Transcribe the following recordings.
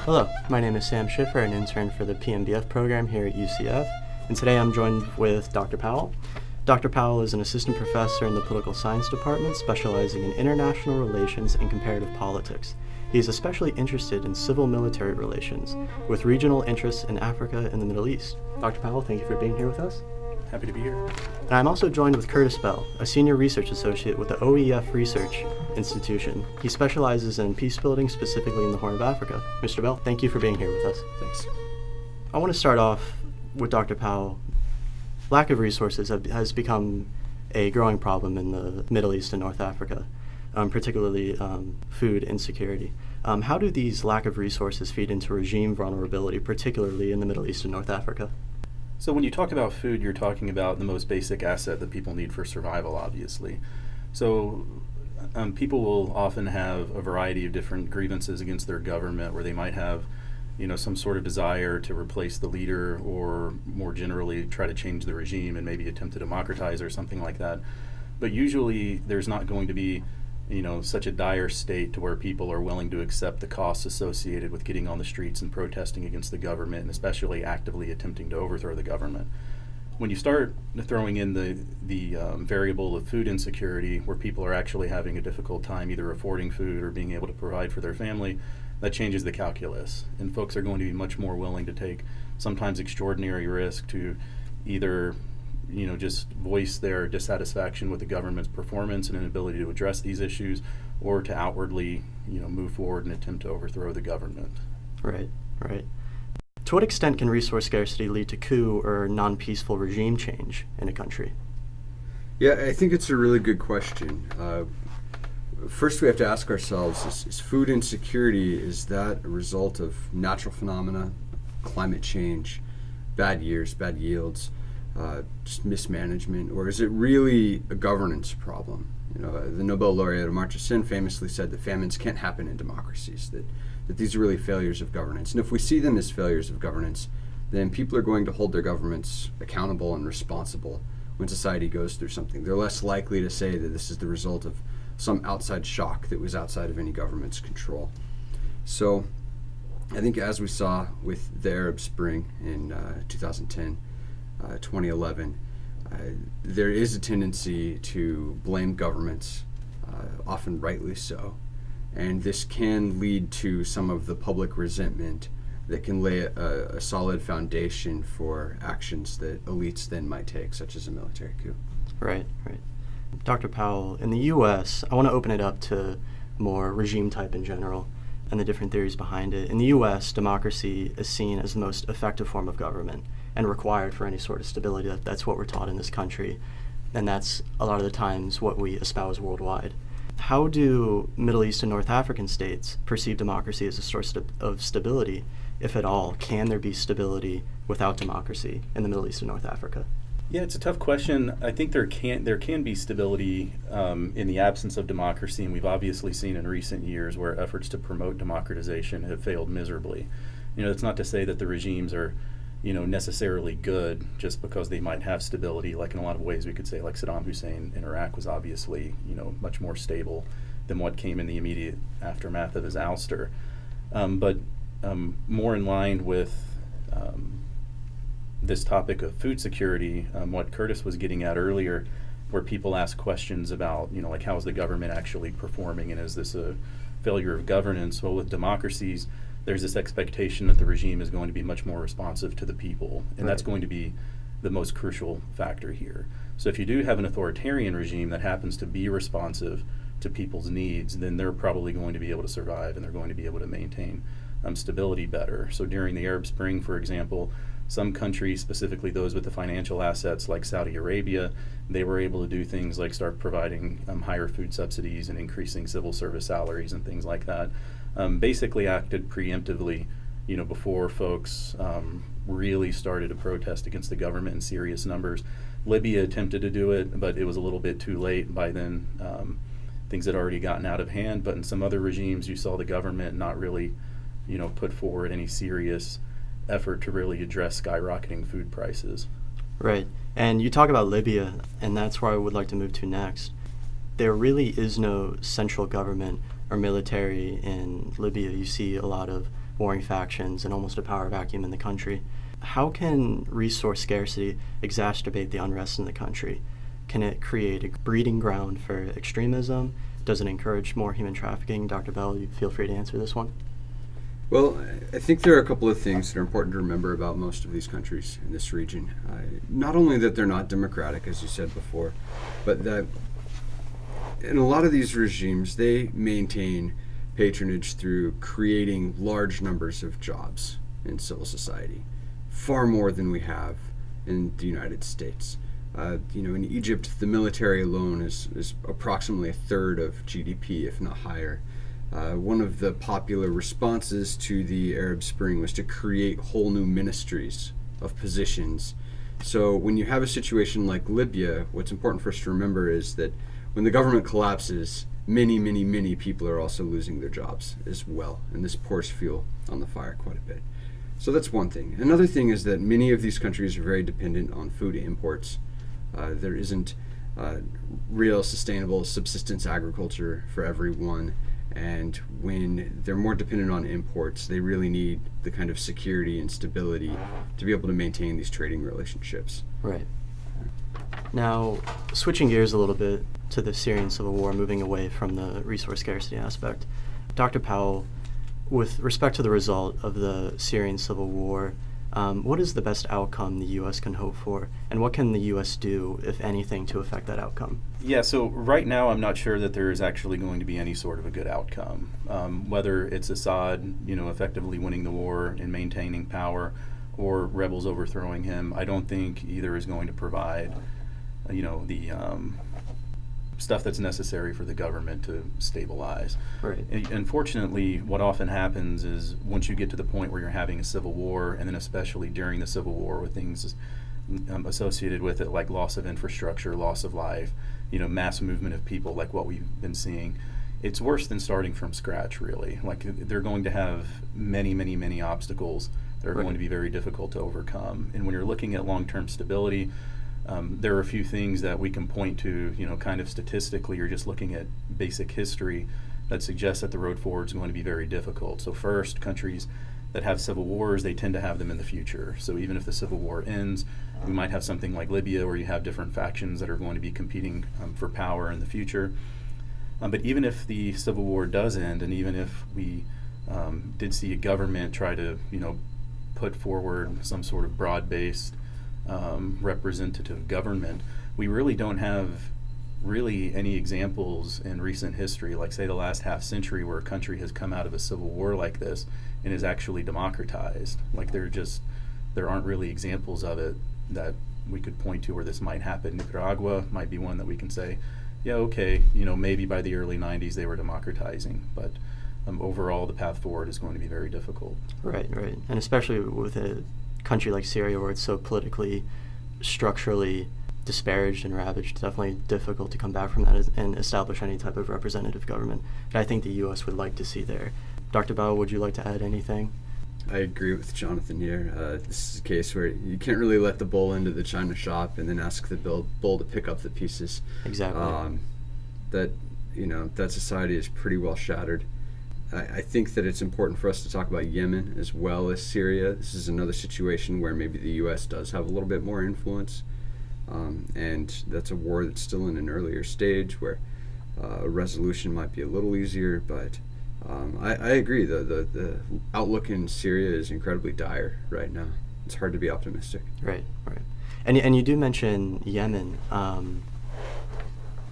Hello, my name is Sam Schiffer, an intern for the PMBF program here at UCF, and today I'm joined with Dr. Powell. Dr. Powell is an assistant professor in the political science department specializing in international relations and comparative politics. He is especially interested in civil-military relations, with regional interests in Africa and the Middle East. Dr. Powell, thank you for being here with us. Happy to be here. And I'm also joined with Curtis Bell, a senior research associate with the OEF Research Institution. He specializes in peace building, specifically in the Horn of Africa. Mr. Bell, thank you for being here with us. Thanks. I want to start off with Dr. Powell. Lack of resources has become a growing problem in the Middle East and North Africa, particularly food insecurity. How do these lack of resources feed into regime vulnerability, particularly in the Middle East and North Africa? So when you talk about food, you're talking about the most basic asset that people need for survival, obviously. So people will often have a variety of different grievances against their government, where they might have, some sort of desire to replace the leader, or more generally try to change the regime and maybe attempt to democratize or something like that. But usually there's not going to be such a dire state to where people are willing to accept the costs associated with getting on the streets and protesting against the government, and especially actively attempting to overthrow the government. When you start throwing in the variable of food insecurity, where people are actually having a difficult time either affording food or being able to provide for their family, that changes the calculus. And folks are going to be much more willing to take sometimes extraordinary risk to either just voice their dissatisfaction with the government's performance and inability to address these issues, or to outwardly, move forward and attempt to overthrow the government. Right. To what extent can resource scarcity lead to coup or non-peaceful regime change in a country? Yeah, I think it's a really good question. First, we have to ask ourselves, is food insecurity, is that a result of natural phenomena, climate change, bad years, bad yields, just mismanagement, or is it really a governance problem? The Nobel laureate Amartya Sen famously said that famines can't happen in democracies, that these are really failures of governance. And if we see them as failures of governance, then people are going to hold their governments accountable and responsible when society goes through something. They're less likely to say that this is the result of some outside shock that was outside of any government's control. So I think, as we saw with the Arab Spring in 2010, 2011, there is a tendency to blame governments, often rightly so, and this can lead to some of the public resentment that can lay a solid foundation for actions that elites then might take, such as a military coup. Right. Dr. Powell, in the U.S., I want to open it up to more regime type in general and the different theories behind it. In the U.S., democracy is seen as the most effective form of government and required for any sort of stability. That's what we're taught in this country, and that's a lot of the times what we espouse worldwide. How do Middle East and North African states perceive democracy as a source of stability, if at all? Can there be stability without democracy in the Middle East and North Africa? Yeah, it's a tough question. I think there can be stability in the absence of democracy, and we've obviously seen in recent years where efforts to promote democratization have failed miserably. It's not to say that the regimes are necessarily good just because they might have stability. Like in a lot of ways we could say, like Saddam Hussein in Iraq was obviously, much more stable than what came in the immediate aftermath of his ouster. But more in line with this topic of food security, what Curtis was getting at earlier, where people ask questions about, like, how is the government actually performing, and is this a failure of governance? Well, with democracies, there's this expectation that the regime is going to be much more responsive to the people, and that's going to be the most crucial factor here. So if you do have an authoritarian regime that happens to be responsive to people's needs, then they're probably going to be able to survive, and they're going to be able to maintain stability better. So during the Arab Spring, for example, some countries, specifically those with the financial assets like Saudi Arabia, they were able to do things like start providing higher food subsidies and increasing civil service salaries and things like that. Basically acted preemptively, before folks really started to protest against the government in serious numbers. Libya attempted to do it, but it was a little bit too late. By then, things had already gotten out of hand. But in some other regimes, you saw the government not really, put forward any serious effort to really address skyrocketing food prices. Right. And you talk about Libya, and that's where I would like to move to next. There really is no central government or military in Libya. You see a lot of warring factions and almost a power vacuum in the country. How can resource scarcity exacerbate the unrest in the country? Can it create a breeding ground for extremism? Does it encourage more human trafficking? Dr. Bell, you feel free to answer this one. Well, I think there are a couple of things that are important to remember about most of these countries in this region. Not only that they're not democratic, as you said before, but that in a lot of these regimes, they maintain patronage through creating large numbers of jobs in civil society, far more than we have in the United States. In Egypt, the military alone is approximately a third of GDP, if not higher. One of the popular responses to the Arab Spring was to create whole new ministries of positions. So when you have a situation like Libya, what's important for us to remember is that when the government collapses, many, many, many people are also losing their jobs as well, and this pours fuel on the fire quite a bit. So that's one thing. Another thing is that many of these countries are very dependent on food imports. There isn't real sustainable subsistence agriculture for everyone. And when they're more dependent on imports, they really need the kind of security and stability to be able to maintain these trading relationships. Right. Now, switching gears a little bit to the Syrian civil war, moving away from the resource scarcity aspect. Dr. Powell, with respect to the result of the Syrian civil war, what is the best outcome the U.S. can hope for, and what can the U.S. do, if anything, to affect that outcome? Yeah, so right now I'm not sure that there is actually going to be any sort of a good outcome. Whether it's Assad, effectively winning the war and maintaining power, or rebels overthrowing him, I don't think either is going to provide, the stuff that's necessary for the government to stabilize. Right. Unfortunately, what often happens is once you get to the point where you're having a civil war, and then especially during the civil war with things associated with it like loss of infrastructure, loss of life, mass movement of people like what we've been seeing, it's worse than starting from scratch, really. Like, they're going to have many, many, many obstacles that are going to be very difficult to overcome. And when you're looking at long-term stability, there are a few things that we can point to, kind of statistically, or just looking at basic history that suggests that the road forward is going to be very difficult. So first, countries that have civil wars, they tend to have them in the future. So even if the civil war ends, we might have something like Libya where you have different factions that are going to be competing for power in the future. But even if the civil war does end, and even if we did see a government try to, put forward some sort of broad-based representative government, we really don't have any examples in recent history, like say the last half century, where a country has come out of a civil war like this and is actually democratized. Like, there aren't really examples of it that we could point to where this might happen. Nicaragua might be one that we can say, yeah, okay, maybe by the early 90s they were democratizing, but overall the path forward is going to be very difficult. Right. And especially with a country like Syria, where it's so politically, structurally disparaged and ravaged, definitely difficult to come back from that and establish any type of representative government that I think the U.S. would like to see there. Dr. Powell, would you like to add anything? I agree with Jonathan here. This is a case where you can't really let the bull into the china shop and then ask the bull to pick up the pieces. Exactly. That society is pretty well shattered. I think that it's important for us to talk about Yemen as well as Syria. This is another situation where maybe the U.S. does have a little bit more influence, and that's a war that's still in an earlier stage where a resolution might be a little easier, but I agree. The outlook in Syria is incredibly dire right now. It's hard to be optimistic. Right. And you do mention Yemen.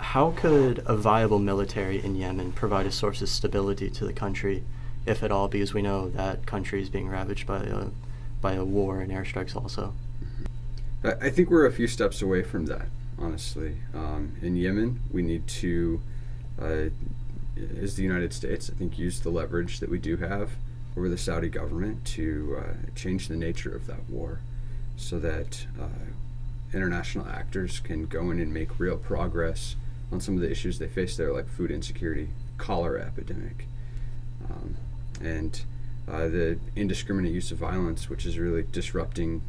How could a viable military in Yemen provide a source of stability to the country, if at all? Because we know that country is being ravaged by a war and airstrikes also. I think we're a few steps away from that, honestly. In Yemen, we need to, as the United States, I think, use the leverage that we do have over the Saudi government to change the nature of that war so that international actors can go in and make real progress on some of the issues they face there, like food insecurity, cholera epidemic, and the indiscriminate use of violence, which is really disrupting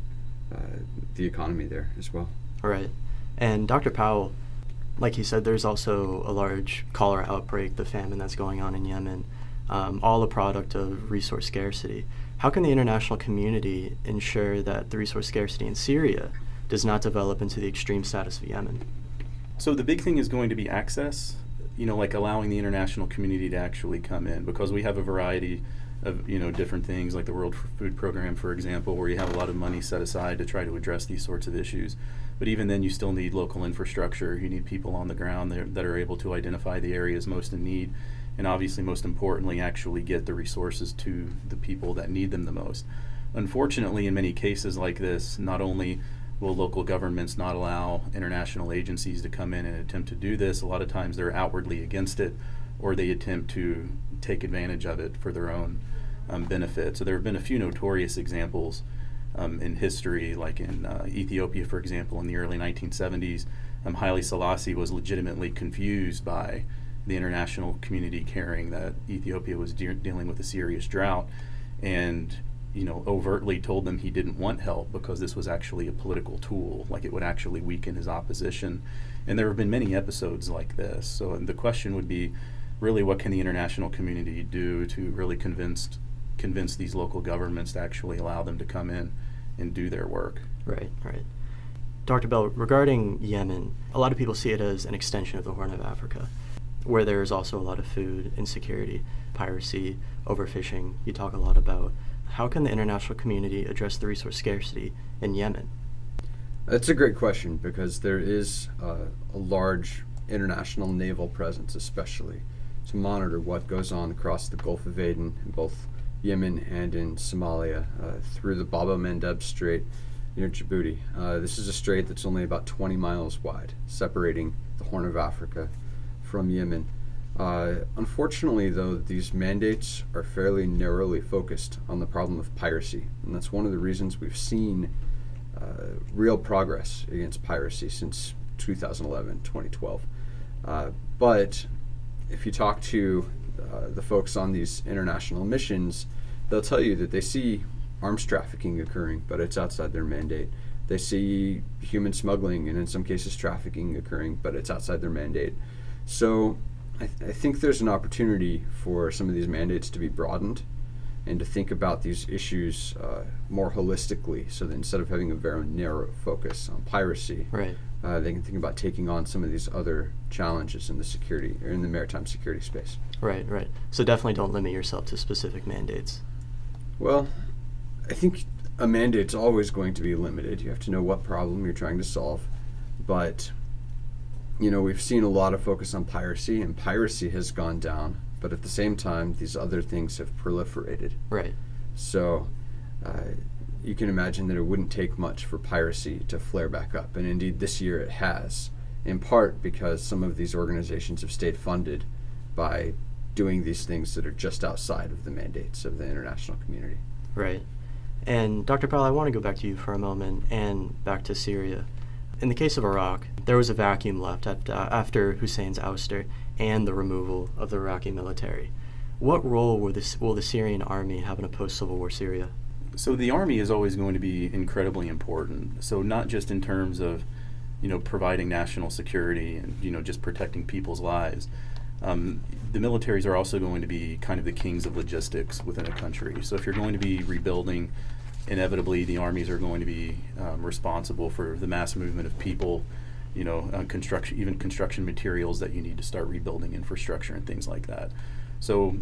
the economy there as well. All right. And Dr. Powell, like he said, there's also a large cholera outbreak, the famine that's going on in Yemen. all a product of resource scarcity. How can the international community ensure that the resource scarcity in Syria does not develop into the extreme status of Yemen? So the big thing is going to be access, like allowing the international community to actually come in, because we have a variety of, different things like the World Food Program, for example, where you have a lot of money set aside to try to address these sorts of issues. But even then, you still need local infrastructure. You need people on the ground that are able to identify the areas most in need, and obviously, most importantly, actually get the resources to the people that need them the most. Unfortunately, in many cases like this, not only will local governments not allow international agencies to come in and attempt to do this, a lot of times they're outwardly against it, or they attempt to take advantage of it for their own benefit. So there have been a few notorious examples in history, like in Ethiopia, for example, in the early 1970s. Haile Selassie was legitimately confused by the international community caring that Ethiopia was dealing with a serious drought, and overtly told them he didn't want help because this was actually a political tool, like it would actually weaken his opposition. And there have been many episodes like this. So the question would be, really, what can the international community do to really convince these local governments to actually allow them to come in and do their work? Right. Dr. Bell, regarding Yemen, a lot of people see it as an extension of the Horn of Africa, where there's also a lot of food insecurity, piracy, overfishing, you talk a lot about. How can the international community address the resource scarcity in Yemen? That's a great question, because there is a large international naval presence, especially to monitor what goes on across the Gulf of Aden in both Yemen and in Somalia, through the Bab el-Mandeb Strait near Djibouti. This is a strait that's only about 20 miles wide, separating the Horn of Africa from Yemen. Unfortunately, though, these mandates are fairly narrowly focused on the problem of piracy, and that's one of the reasons we've seen real progress against piracy since 2011, 2012. But if you talk to the folks on these international missions, they'll tell you that they see arms trafficking occurring, but it's outside their mandate. They see human smuggling and in some cases trafficking occurring, but it's outside their mandate. So I think there's an opportunity for some of these mandates to be broadened and to think about these issues more holistically, so that instead of having a very narrow focus on piracy, Right. They can think about taking on some of these other challenges in the security or in the maritime security space. Right. So definitely don't limit yourself to specific mandates. Well, I think a mandate's always going to be limited. You have to know what problem you're trying to solve. But, we've seen a lot of focus on piracy, and piracy has gone down. But at the same time, these other things have proliferated. Right. So you can imagine that it wouldn't take much for piracy to flare back up. And indeed, this year it has, in part because some of these organizations have stayed funded by doing these things that are just outside of the mandates of the international community. Right. And Dr. Powell, I want to go back to you for a moment and back to Syria. In the case of Iraq, there was a vacuum left after Hussein's ouster and the removal of the Iraqi military. What role will the Syrian Army have in a post-Civil War Syria? So the Army is always going to be incredibly important. So not just in terms of, providing national security and, just protecting people's lives. The militaries are also going to be kind of the kings of logistics within a country. So if you're going to be rebuilding, inevitably the armies are going to be responsible for the mass movement of people, construction materials that you need to start rebuilding infrastructure and things like that. So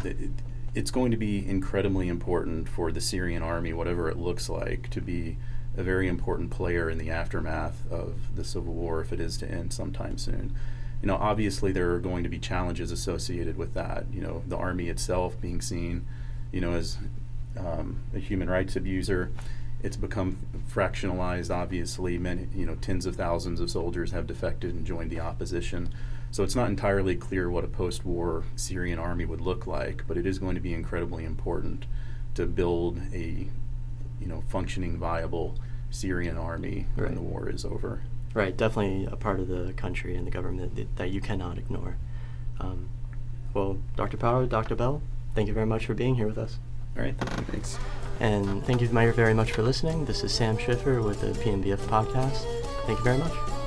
it's going to be incredibly important for the Syrian Army, whatever it looks like, to be a very important player in the aftermath of the civil war, if it is to end sometime soon. Obviously there are going to be challenges associated with that. The army itself being seen, as a human rights abuser. It's become fractionalized, obviously. Many, tens of thousands of soldiers have defected and joined the opposition. So it's not entirely clear what a post-war Syrian army would look like, but it is going to be incredibly important to build a, functioning, viable Syrian army when the war is over. Right, definitely a part of the country and the government that you cannot ignore. Well, Dr. Powell, Dr. Bell, thank you very much for being here with us. All right, Thanks. And thank you very much for listening. This is Sam Schiffer with the PMBF podcast. Thank you very much.